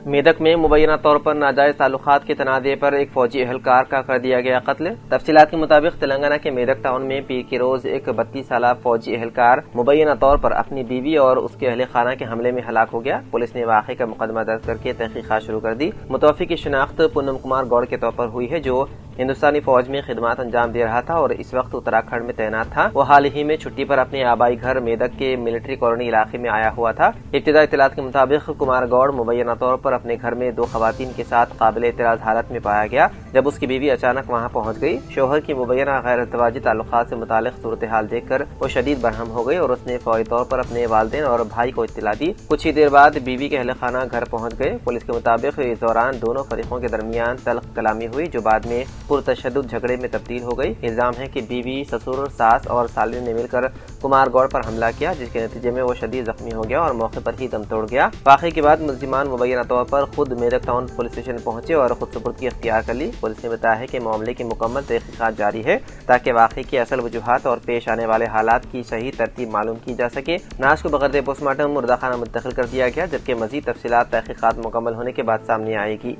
میدک میں مبینہ طور پر ناجائز تعلقات کے تنازع پر ایک فوجی اہلکار کا کر دیا گیا قتل۔ تفصیلات کے مطابق تلنگانہ کے میدک ٹاؤن میں پیر کے روز ایک 32 سالہ فوجی اہلکار مبینہ طور پر اپنی بیوی اور اس کے اہل خانہ کے حملے میں ہلاک ہو گیا۔ پولیس نے واقعے کا مقدمہ درج کر کے تحقیقات شروع کر دی۔ متوفی کی شناخت پونم کمار گوڑ کے طور پر ہوئی ہے، جو ہندوستانی فوج میں خدمات انجام دے رہا تھا اور اس وقت اتراکھنڈ میں تعینات تھا۔ وہ حال ہی میں چھٹی پر اپنے آبائی گھر میدک کے ملٹری کالونی علاقے میں آیا ہوا تھا۔ ابتدائی اطلاعات کے مطابق کمار گوڑ مبینہ طور پر اپنے گھر میں 2 خواتین کے ساتھ قابل اعتراض حالت میں پایا گیا۔ جب اس کی بیوی اچانک وہاں پہنچ گئی، شوہر کی مبینہ غیر ازدواجی تعلقات سے متعلق صورتحال دیکھ کر وہ شدید برہم ہو گئی اور اس نے فوری طور پر اپنے والدین اور بھائی کو اطلاع دی۔ کچھ ہی دیر بعد بیوی کے اہل خانہ گھر پہنچ گئے۔ پولیس کے مطابق اس دوران دونوں فریقوں کے درمیان تلخ کلامی ہوئی، جو بعد میں پرتشدد جھگڑے میں تبدیل ہو گئی۔ الزام ہے کہ بیوی، سسر، ساس اور سالن نے مل کر کمار گوڑ پر حملہ کیا، جس کے نتیجے میں وہ شدید زخمی ہو گیا اور موقع پر ہی دم توڑ گیا۔ واقعے کے بعد ملزمان مبینہ طور پر خود میدک ٹاؤن پولیس اسٹیشن پہنچے اور خود سپردگی اختیار کر لی۔ پولیس نے بتایا ہے کہ معاملے کی مکمل تحقیقات جاری ہے تاکہ واقعے کی اصل وجوہات اور پیش آنے والے حالات کی صحیح ترتیب معلوم کی جا سکے۔ نعش کو بغیر پوسٹ مارٹم مردہ خانہ منتقل کر دیا گیا، جبکہ مزید تفصیلات تحقیقات مکمل ہونے کے بعد سامنے آئے گی۔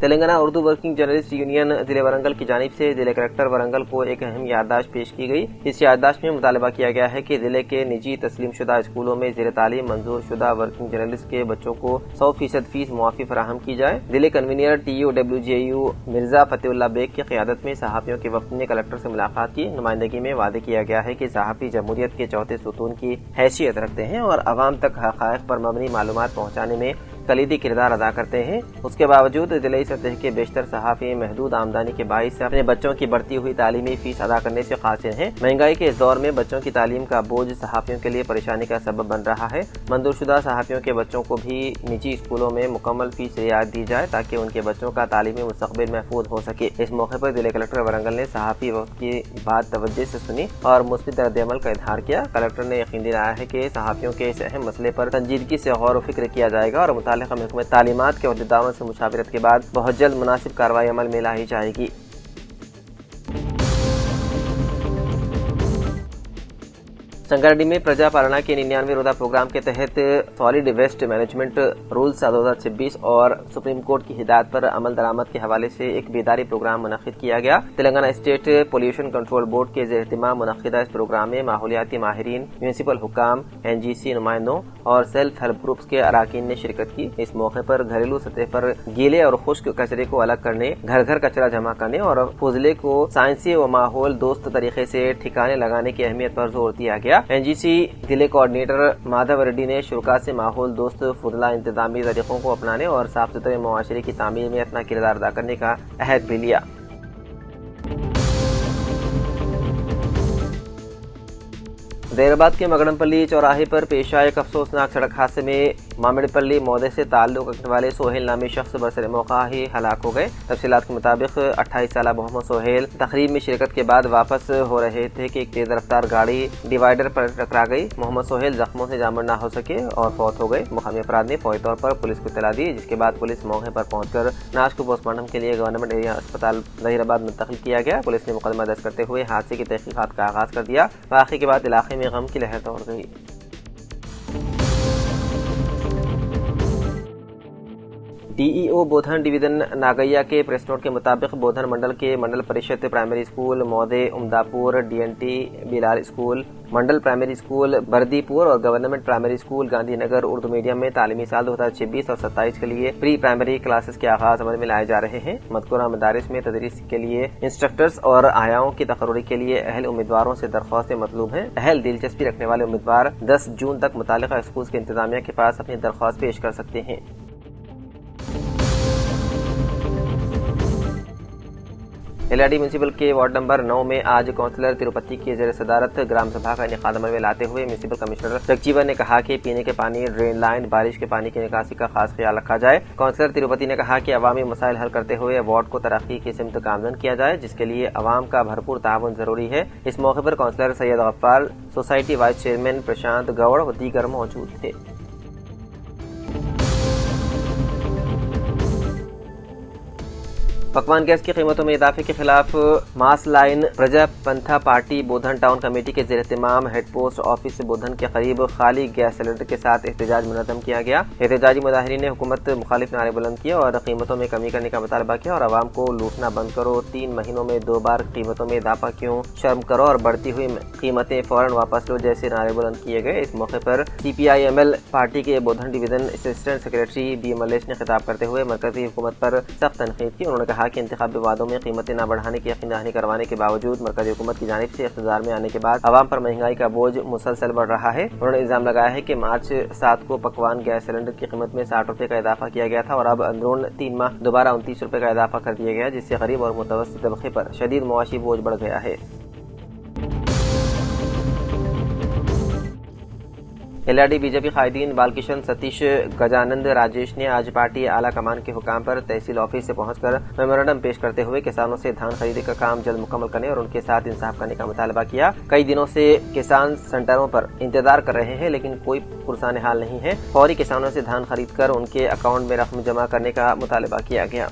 Telangana Urdu working journalist union ضلع ورنگل کی جانب سے ضلع کلکٹر ورنگل کو ایک اہم یادداشت پیش کی گئی۔ اس یادداشت میں مطالبہ کیا گیا ہے کہ ضلع کے نجی تسلیم شدہ اسکولوں میں زیر تعلیم منظور شدہ ورکنگ جرنلسٹ کے بچوں کو 100% فیس معافی فراہم کی جائے۔ ضلع کنوینر TUWJU مرزا فتح اللہ بیگ کی قیادت میں صحافیوں کے وفد نے کلکٹر سے ملاقات کی۔ نمائندگی میں وعدے کیا گیا ہے کہ صحافی جمہوریت کے چوتھے ستون کی حیثیت رکھتے ہیں اور عوام تک حقائق پر مبنی معلومات پہنچانے میں کلیدی کردار ادا کرتے ہیں۔ اس کے باوجود ضلعی سطح کے بیشتر صحافی محدود آمدنی کے باعث سے اپنے بچوں کی بڑھتی ہوئی تعلیمی فیس ادا کرنے سے قاصر ہیں۔ مہنگائی کے اس دور میں بچوں کی تعلیم کا بوجھ صحافیوں کے لیے پریشانی کا سبب بن رہا ہے۔ منظور شدہ صحافیوں کے بچوں کو بھی نجی اسکولوں میں مکمل فیس رعایت دی جائے تاکہ ان کے بچوں کا تعلیمی مستقبل محفوظ ہو سکے۔ اس موقع پر ضلع کلکٹر ورنگل نے صحافی وفد کی بات توجہ سے سنی اور مثبت رد عمل کا اظہار کیا۔ کلکٹر نے یقین دلایا ہے کہ صحافیوں کے اس اہم مسئلے پر سنجیدگی سے غور و فکر کیا جائے گا اور متعلقہ محکمہ تعلیمات کے عہدیداروں سے مشاورت کے بعد بہت جلد مناسب کارروائی عمل میں لائی جائے گی۔ سنگاریڈی میں پرجا پالنا کے 99 روزہ پروگرام کے تحت سالڈ ویسٹ مینجمنٹ رولز 2026 اور سپریم کورٹ کی ہدایت پر عمل درآمد کے حوالے سے ایک بیداری پروگرام منعقد کیا گیا۔ Telangana state pollution control board کے زیر اہتمام منعقدہ اس پروگرام میں ماحولیاتی ماہرین، میونسپل حکام، NGC نمائندوں اور سیلف ہیلپ گروپس کے اراکین نے شرکت کی۔ اس موقع پر گھریلو سطح پر گیلے اور خشک کچرے کو الگ کرنے، گھر گھر کچرا جمع کرنے اور فضلے کو سائنسی و ماحول دوست طریقے سے ٹھکانے لگانے کی اہمیت پر زور دیا گیا۔ NGC ضلع کوآرڈینیٹر مادھو ریڈی نے شرکاء سے ماحول دوست فضلہ انتظامی طریقوں کو اپنانے اور صاف ستھرے معاشرے کی تعمیر میں اپنا کردار ادا کرنے کا عہد بھی لیا۔ دیر آباد کے مگڑم پلی چوراہے پر پیش آئے ایک افسوسناک سڑک حادثے میں مامڑ پلی مودے سے تعلق رکھنے والے سہیل نامی شخص برسر موقع ہی ہلاک ہو گئے۔ تفصیلات کے مطابق 28 سالہ محمد سہیل تقریب میں شرکت کے بعد واپس ہو رہے تھے کہ ایک تیز رفتار گاڑی ڈیوائیڈر پر ٹکرا گئی۔ محمد سہیل زخموں سے جامع نہ ہو سکے اور فوت ہو گئے۔ مقامی افراد نے فوری طور پر پولیس کو اطلاع دی، جس کے بعد پولیس موقع پر پہنچ کر نعش کو پوسٹ مارٹم کے لیے گورنمنٹ ایریا اسپتال ظہیر آباد منتقل کیا گیا۔ پولیس نے مقدمہ درج کرتے ہوئے حادثے کی تحقیقات کا آغاز کر دیا۔ واقعے کے بعد علاقے میں غم کی لہر دوڑ گئی۔ DEO بودھن ڈویژن ناگیا کے پریس نوٹ کے مطابق بودھن منڈل کے منڈل پریشد پرائمری اسکول مودے، امداپور، DNT بیلال اسکول، منڈل پرائمری اسکول بردی پور اور government primary school Gandhi Nagar Urdu medium میں تعلیمی سال 2026 اور 27 کے لیے پری پرائمری کلاسز کے آغاز عمل میں لائے جا رہے ہیں۔ مذکورہ مدارس میں تدریس کے لیے انسٹرکٹرز اور آیاؤں کی تقرری کے لیے اہل امیدواروں سے درخواستیں مطلوب ہیں۔ اہل دلچسپی رکھنے والے امیدوار 10 جون تک متعلقہ اسکول کے انتظامیہ کے پاس اپنی درخواست پیش کر سکتے ہیں۔ LRD میونسپل کے وارڈ نمبر 9 میں آج کونسلر تروپتی کی زیر صدارت گرام سبھا کا انعقاد عمل میں لاتے ہوئے میونسپل کمشنر جگجیون نے کہا کہ پینے کے پانی، ڈرین لائن، بارش کے پانی کی نکاسی کا خاص خیال رکھا جائے۔ کونسلر تروپتی نے کہا کہ عوامی مسائل حل کرتے ہوئے وارڈ کو ترقی کی سمت گامزن کیا جائے، جس کے لیے عوام کا بھرپور تعاون ضروری ہے۔ اس موقع پر کونسلر سید غفار، سوسائٹی وائس چیئرمین پرشانت گوڑ و دیگر موجود تھے۔ पकवान गैस की कीमतों में इजाफे के खिलाफ मास लाइन प्रजा पंथा पार्टी बोधन टाउन कमेटी के ज़ेर एहतमाम हेड पोस्ट ऑफिस बोधन के करीब खाली गैस सिलेंडर के साथ एहतजाज मुनज़्ज़म किया गया। एहतजाजी मुजाहिरीन ने हुकूमत मुखालिफ नारे बुलंद किए और कीमतों में कमी करने का मुतालबा किया और आवाम को लूटना बंद करो, 3 महीनों में 2 बार कीमतों में इजाफा क्यों, शर्म करो और बढ़ती हुई कीमतें फौरन वापस लो जैसे नारे बुलंद किए गए। इस मौके पर CPI-ML पार्टी के Bodhan division assistant secretary B Malesh ने खिताब करते हुए मरकजी हुकूमत पर सख्त तनकीद की। उन्होंने कहा कि इंतखाबी वादों में कीमतें न बढ़ाने की यकीन दहानी करवाने के बावजूद मरकजी हुकूमत की जानिब से इख्तियार में आने के बाद आवाम पर महंगाई का बोझ मुसलसल बढ़ रहा है। उन्होंने इल्जाम लगाया है कि मार्च 7 को पकवान गैस सिलेंडर की कीमत में 60 रुपए का इजाफा किया गया था और अब अंदरून 3 माह दोबारा 29 रुपए का इजाफा कर दिया गया, जिससे गरीब और मुतवस्सित तबके पर शदीद मुआशी बोझ बढ़ गया है। LRD बीजेपी कायदीन बालकिशन सतीश गजानंद राजेश ने आज पार्टी आला कमान के हुकाम पर तहसील ऑफिस से पहुंचकर मेमोरेंडम पेश करते हुए किसानों से धान खरीदी का काम जल्द मुकम्मल करने और उनके साथ इंसाफ करने का मुतालबा किया। कई दिनों से किसान सेंटरों पर इंतजार कर रहे हैं लेकिन कोई पुरसाने हाल नहीं है। फौरी किसानों से धान खरीद कर उनके अकाउंट में रकम जमा करने का मुतालबा किया गया।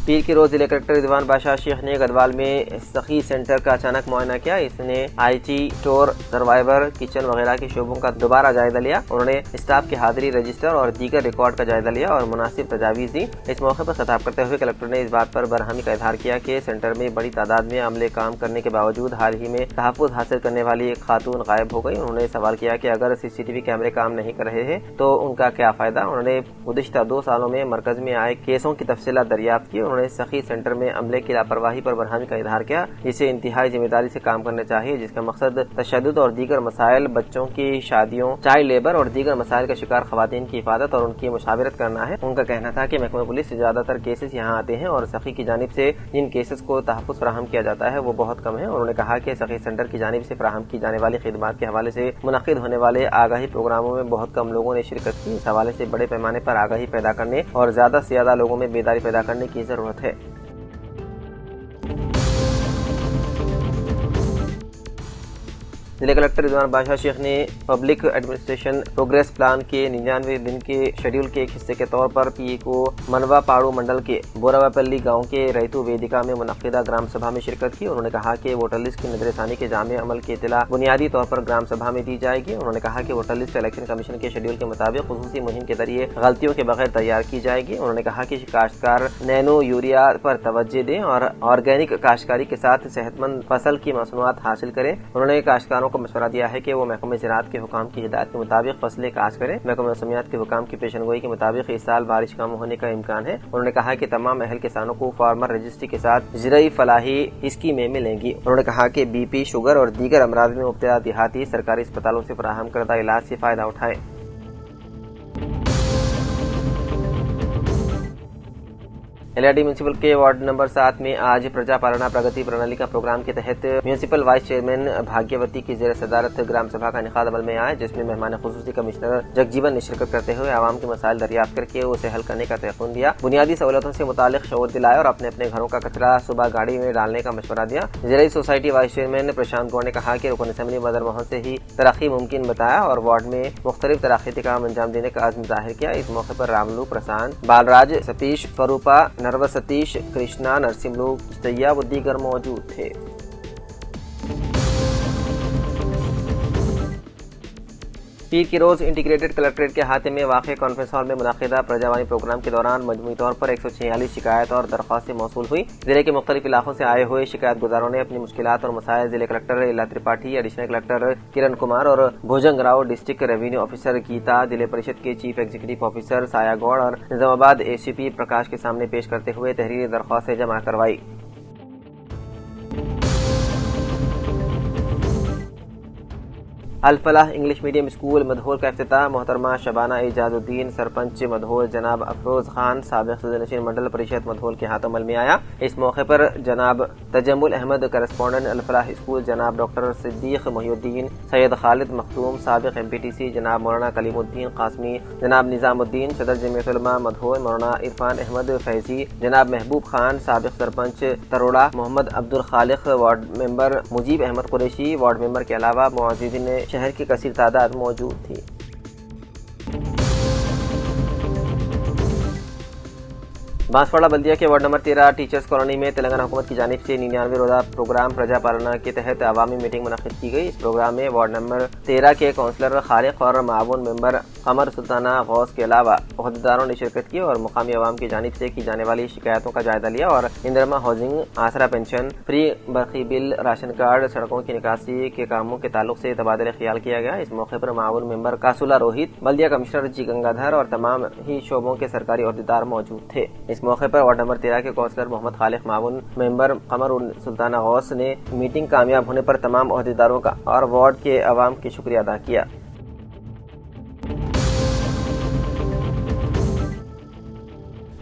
पीर की रोज जिले कलेक्टर रिजवान बादशाह शेख ने गदवाल में सखी सेंटर का अचानक मुआयना किया। इसने IT स्टोर, सर्वाइवर, किचन वगैरह के शोबों का दोबारा जायजा लिया। उन्होंने स्टाफ की हाजिरी, रजिस्टर और दीगर रिकॉर्ड का जायजा लिया और मुनासिब तजावीज़ दी। इस मौके पर खिताब करते हुए कलेक्टर ने इस बात पर बरहमी का इजहार किया कि सेंटर में बड़ी तादाद में अमले काम करने के बावजूद हाल ही में तहफ़्फ़ुज़ हासिल करने वाली एक खातून गायब हो गई। उन्होंने सवाल किया कि अगर CCTV कैमरे काम नहीं कर रहे हैं तो उनका क्या फ़ायदा। उन्होंने गुज़िश्ता 2 सालों में मरकज में आए केसों की तफसीलात दरियाफ्त की। उन्होंने सखी सेंटर में अमले की लापरवाही पर बरहमी का इजहार किया, जिसे इंतहाई जिम्मेदारी से काम करना चाहिए, जिसका मकसद तशद्दुद और दीगर मसाइल, बच्चों की शादियों, चाइल्ड लेबर और दीगर मसाइल का शिकार खवातीन की हिफाजत और उनकी मुशावरत करना है। उनका कहना था कि महकमा पुलिस से ज्यादातर केसेस यहाँ आते हैं और सखी की जानिब से जिन केसेस को तहफ़्फ़ुज़ फराहम किया जाता है वो बहुत कम है। उन्होंने कहा कि सखी सेंटर की जानिब से फराहम की जाने वाली खिदमात के हवाले से मुनक़िद होने वाले आगाही प्रोग्रामों में बहुत कम लोगों ने शिरकत की। इस हवाले से बड़े पैमाने पर आगाही पैदा करने और ज्यादा से ज्यादा लोगों में बेदारी पैदा करने की जरूरत है। जिले कलेक्टर रिजवान बादशाह शेख ने पब्लिक एडमिनिस्ट्रेशन प्रोग्रेस प्लान के 99वें दिन के शेड्यूल के एक हिस्से के तौर पर PA को मनवा पाड़ू मंडल के बोरावापल्ली गांव के रैतु वेदिका में मुनक़िदा ग्राम सभा में शिरकत की। उन्होंने कहा कि वोटर लिस्ट की नजरसानी के जामे अमल की इत्तला बुनियादी तौर पर ग्राम सभा में दी जाएगी। उन्होंने कहा कि वोटर लिस्ट इलेक्शन कमीशन के शेड्यूल के मुताबिक खुसूसी मुहिम के जरिए गलतियों के बगैर तैयार की जाएगी। उन्होंने कहा कि काश्तकार नैनो यूरिया पर तवज्जो दें और ऑर्गेनिक काश्तकारी के साथ सेहतमंद फसल की मसनूआत हासिल करें। उन्होंने काश्तकारों को मशवरा दिया है कि वो महकमा ज़राअत के हुकाम की हिदायत के मुताबिक फसलें काश्त करें। महकमा मौसमियात के हुकाम की पेशनगोई के मुताबिक इस साल बारिश कम होने का इम्कान है। उन्होंने कहा कि तमाम अहल किसानों को फार्मर रजिस्ट्री के साथ ज़राई फलाही स्कीमें मिलेंगी। उन्होंने कहा कि BP, शुगर और दीगर अमराज में मुब्तला देहाती सरकारी अस्पतालों से फराहम करदा इलाज से फायदा उठाएं। LRD म्यूनसिपल के वार्ड नंबर 7 में आज प्रजा पालना प्रगति प्रणाली का प्रोग्राम के तहत म्यूनसिपल वाइस चेयरमैन भाग्यवती की ज़ेर सदारत ग्राम सभा का इनेकाद अमल में आया, जिसमें मेहमान खुसूसी कमिश्नर जगजीवन ने शिरकत करते हुए आवाम के मसाइल दरियाफ्त करके उसे हल करने का तयक़ुन दिया, बुनियादी सहूलतों से मुतालिक शऊर दिलाया और अपने अपने घरों का कचरा सुबह गाड़ी में डालने का मशवरा दिया। ज़राई सोसाइटी वाइस चेयरमैन प्रशांत गौड़ ने कहा कि रुकन असम्बली बदर मोहन से ही तरक्की मुमकिन बताया और वार्ड में मुख्तलिफ तरक्याती काम अंजाम देने का आज़म जाहिर किया। इस मौके पर रामलू, प्रशांत, बालराज, सतीश, फरूपा, नरवा सतीश, कृष्णा, नरसिमलू, तैयब व दीगर मौजूद थे। पीर की रोज इंटीग्रेटेड कलेक्ट्रेट के अहाते में वाक़ कॉन्फ्रेंस हॉल में मुनाकिदा प्रजावानी प्रोग्राम के दौरान मजमूई तौर पर 146 शिकायत और दरख्वास्तें मौसूल हुई। जिले के मुख्तलिफ इलाकों से आए हुए शिकायत गुजारों ने अपनी मुश्किलात और मसाइल जिले collector Ila Tripathi, additional collector Kiran Kumar और Bhujang Rao, district revenue officer Geeta, जिले परिषद के चीफ एग्जीक्यूटिव ऑफिसर साया गौड़ और निजामाबाद ACP प्रकाश के सामने पेश करते हुए तहरीरी दरख्वास्तें जमा करवाई। Al Falah English medium school Mudhole का इफ्तिताह मोहतरमा शबाना इजाजुद्दीन, सरपंच मधोल जनाब अफरोज खान, साबिक सदर मंडल परिषद मधोल के हाथों अमल में आया। इस मौके पर जनाब तजम्मुल अहमद, करस्पॉन्डेंट अल-फलाह स्कूल जनाब डॉक्टर सिद्दीक मोहिउद्दीन, सैयद खालिद मखदूम, साबिक MPTC जनाब मौलाना कलीमुद्दीन कासमी, जनाब निजामुद्दीन, सदर जमीयत उलमा मधोल मौलाना इरफान अहमद फैजी, जनाब महबूब खान, साबिक sarpanch Taroda, Mohammad Abdul Khaliq, ward member Mujeeb Ahmed Qureshi, ward member के अलावा मुअज़्ज़िज़ीन शहर की कसीर तादाद मौजूद थी। बांसवाड़ा बल्दिया के वार्ड नंबर 13 टीचर्स कॉलोनी में तेलंगाना हुकूमत की जानिब से 99 रोजा प्रोग्राम प्रजा पालना के तहत अवामी मीटिंग मुनक्किद की गई। इस प्रोग्राम में वार्ड नंबर 13 के काउंसलर खालिक और मावून मेंबर कमर सुल्ताना गौस के अलावा अहदेदारों ने शिरकत की और मुकामी अवाम की जानिब से की जाने वाली शिकायतों का जायजा लिया और Indira housing, Aasara pension, free बरखी बिल, राशन कार्ड, सड़कों की निकासी के कामों के ताल्लुक से तबादला ख्याल किया गया। इस मौके पर मावून मेंबर कासुला रोहित, बल्दिया कमिश्नर जी गंगाधर और तमाम ही शोबों के सरकारी अहदेदार मौजूद थे। इस मौके पर वार्ड नंबर 13 के काउंसलर मोहम्मद खालिक, मावून मेंबर कमर सुल्ताना गौस ने मीटिंग कामयाब होने पर तमाम अहदेदारों का और वार्ड के अवाम की शुक्रिया अदा किया।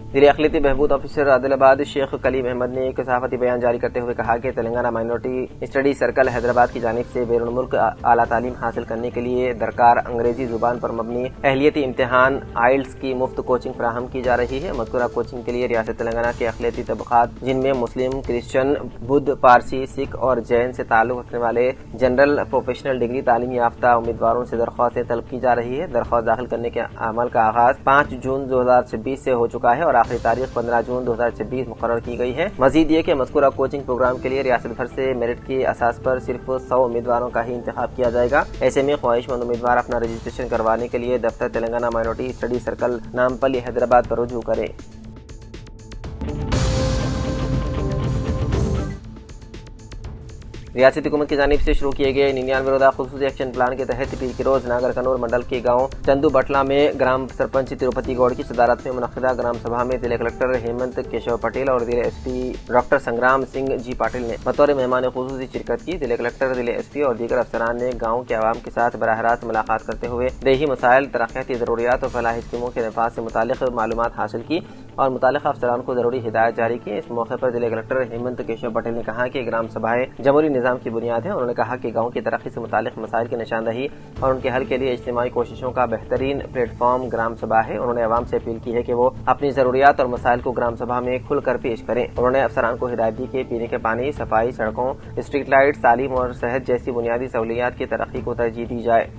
जिला अखिलती बहबूद ऑफिसर आदिलाबाद शेख कलीम अहमद ने एक सहाफती बयान जारी करते हुए कहा कि Telangana minority study circle Hyderabad की जानिब से बैरून मुल्क आला तालीम हासिल करने के लिए दरकार अंग्रेजी जुबान पर मबनी अहलियती इम्तिहान आइल्स की मुफ्त कोचिंग फराहम की जा रही है। मज़कूरा कोचिंग के लिए रियासत तेलंगाना के अखिलती तबकात जिनमें मुस्लिम, क्रिश्चियन, बुद्ध, पारसी, सिख और जैन से ताल्लुक रखने वाले जनरल प्रोफेशनल डिग्री तालीम याफ्ता उम्मीदवारों से दरख्वास्तें तलब की जा रही है। दरख्वास्त दाखिल करने के अमल का आगाज 5 जून 2026 से हो चुका है और आखिरी तारीख 15 जून 2026 मुकर्रर की गई है। मजीद ये कि मज़कूरा कोचिंग प्रोग्राम के लिए रियासत भर से मेरिट की असास पर सिर्फ 100 उम्मीदवारों का ही इंतखाब किया जाएगा। ऐसे में ख्वाहिशमंद उम्मीदवार अपना रजिस्ट्रेशन करवाने के लिए दफ्तर Telangana minority study circle, Nampally, Hyderabad पर रुजू करें। रियासती हुकूमत की जानिब से शुरू किए गए 99 रोजा खुसूसी एक्शन प्लान के तहत पीर की रोज नागर कनूर मंडल के गांव चंदू बटला में ग्राम सरपंच तिरुपति गौड़ की सदारत में मुनक्किदा ग्राम सभा में जिला कलेक्टर हेमंत केशव पटेल और जिला एसपी डॉक्टर संग्राम सिंह जी पाटिल ने बतौर मेहमान खुसूसी शिरकत की। जिला कलेक्टर, जिला एसपी और दीगर अफसरान ने गाँव के आवाम के साथ बराह रास्त मुलाकात करते हुए देही मसाइल, तरक्याती ज़रूरियात और फलाही स्कीमों के नफाज से मुतालिक मालूमात हासिल की और मुतालिका अफसरान को जरूरी हिदायत जारी की। इस मौके पर जिला कलेक्टर हेमंत केशव पटेल ने कहा कि ग्राम सभाएं जमहूरी निज़ाम की बुनियाद है। उन्होंने कहा कि गांव की तरक्की से मुतालिक मसाइल की निशानदही और उनके हल के लिए इज्तिमाई कोशिशों का बेहतरीन प्लेटफॉर्म ग्राम सभा है। उन्होंने अवाम से अपील की है कि वो अपनी जरूरियात और मसाइल को ग्राम सभा में खुलकर पेश करें। उन्होंने अफसरान को हिदायत दी कि पीने के पानी, सफाई, सड़कों, स्ट्रीट लाइट, तालीम और सेहत जैसी बुनियादी सहूलियात की तरक्की को तरजीह दी जाए।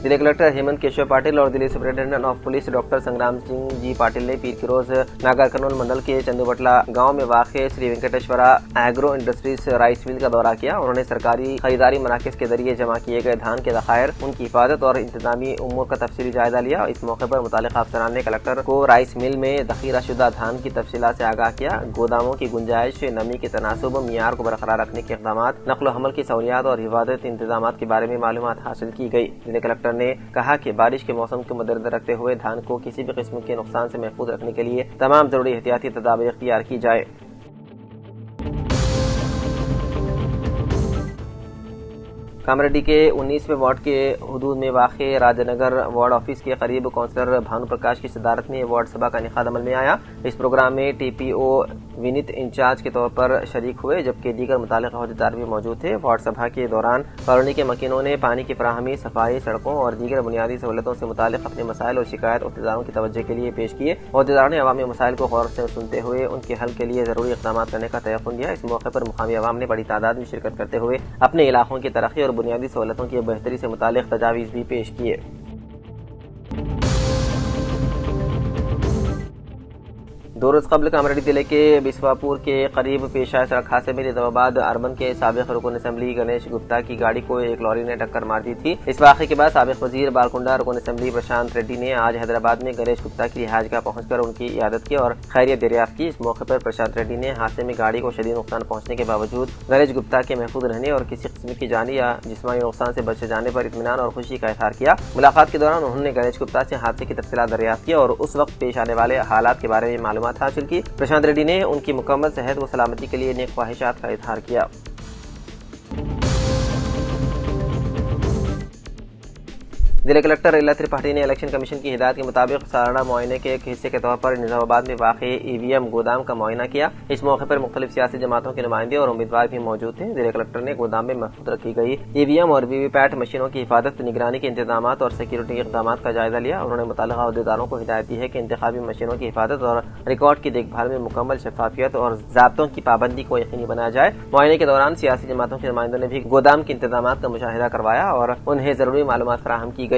जिला कलेक्टर हेमंत केशव पाटिल और जिला सुपरिटेंडेंट ऑफ पुलिस डॉक्टर संग्राम सिंह जी पाटिल ने पीर की रोज नागर कनूल मंडल के चंदूबटला गांव में वाक़े Shri Venkateshwara agro industries rice mill का दौरा किया। उन्होंने सरकारी खरीदारी मराकज के जरिए जमा किए गए धान के ज़खायर, उनकी हिफाजत और इंतजामी उमूर का तफसीली जायजा लिया। इस मौके पर मुतालिका अफसरान ने कलेक्टर को राइस मिल में ज़ख़ीरा शुदा धान की तफसीलात से आगाह किया। गोदामों की गुंजाइश, नमी के तनासुब, मियार को बरकरार रखने के इक़दाम, नक़्ल हमल की सहूलियात और हिफाजत इंतजाम के बारे में मालूमात हासिल की गई। जिला कलेक्टर ने कहा कि बारिश के मौसम को मद्देनजर रखते हुए धान को किसी भी किस्म के नुकसान से महफूज रखने के लिए तमाम जरूरी एहतियाती तदाबीर इख्तियार की जाए। कामरेड्डी के 19वें वार्ड के हुदूद में वाक़े राजनगर वार्ड ऑफिस के करीब काउंसलर भानु प्रकाश की सदारत में वार्ड सभा का इनेकाद अमल में आया। इस प्रोग्राम में टीपीओ विनीत इंचार्ज के तौर पर शरीक हुए, जबकि दीगर मुतालिका अहदेदार भी मौजूद थे। वार्ड सभा के दौरान कॉलोनी के मकीनों ने पानी की फराहमी, सफाई, सड़कों और दीगर बुनियादी सहूलतों से मुतालिक अपने मसाइल और शिकायत अहदेदारों की तवज्जो के लिए पेश किए। अहदेदारों ने अवामी मसाइल को गौर से सुनते हुए उनके हल के लिए जरूरी इक़दाम करने का तयक़ुन दिया। इस मौके पर मुकामी अवाम ने बड़ी तादाद में शिरकत करते हुए अपने इलाकों की तरक्की और बुनियादी सहूलतों की बेहतरी से मुतालिक तजावीज़ भी पेश किए। दो रोज कबल कामरेड्डी जिले के बिस्वापुर के करीब पेश आए सड़क हादसे में निजामाबाद अर्बन के साबिक रुकन असेंबली गणेश गुप्ता की गाड़ी को एक लॉरी ने टक्कर मार दी थी। इस वाक़े के बाद साबिक वजीर बालकुंडा रुकन असेंबली प्रशांत रेड्डी ने आज हैदराबाद में गणेश गुप्ता की रिहाइशगाह पहुंचकर उनकी इयादत की और खैरियत दरियाफ्त की। इस मौके पर प्रशांत रेड्डी ने हादसे में गाड़ी को शदीद नुकसान पहुंचने के बावजूद गणेश गुप्ता के महफूज रहने और किसी किस्म की जानी या जिस्मानी नुकसान से बच जाने पर इत्मीनान और खुशी का इज़हार किया। मुलाकात के दौरान उन्होंने गणेश गुप्ता से हादसे की तफसीलात दरियाफ्त की और उस वक्त पेश आने वाले हालात के बारे में मालूमात हासिल की। प्रशांत रेड्डी ने उनकी मुकम्मल सेहत व सलामती के लिए नेक ख्वाहिशात का इज़हार किया। जिला कलेक्टर इला त्रिपाठी ने इलेक्शन कमीशन की हिदायत के मुताबिक सालाना मुआयने के एक हिस्से के तौर पर निजामाबाद में वाक़े ईवीएम गोदाम का मुआयना किया। इस मौके पर मुख्तलिफ सियासी जमातों के नुमाइंदे और उम्मीदवार भी मौजूद थे। जिला कलेक्टर ने गोदाम में महफूज रखी गई ईवीएम और वीवीपैट मशीनों की हिफाजत, निगरानी के इंतजाम और सिक्योरिटी के इक़दाम का जायजा लिया। उन्होंने मुतल्लिक़ा अहदेदारों को हिदायत दी है कि इंतखाबी मशीनों की हिफाजत और रिकॉर्ड की देखभाल में मुकम्मल शफाफियत और ज़ाब्तों की पाबंदी को यकीनी बनाया जाए। मुआयने के दौरान सियासी जमातों के नुमाइंदों ने भी गोदाम के इंतजाम का मुशाहिदा करवाया और उन्हें जरूरी मालूमात फराहम की गई।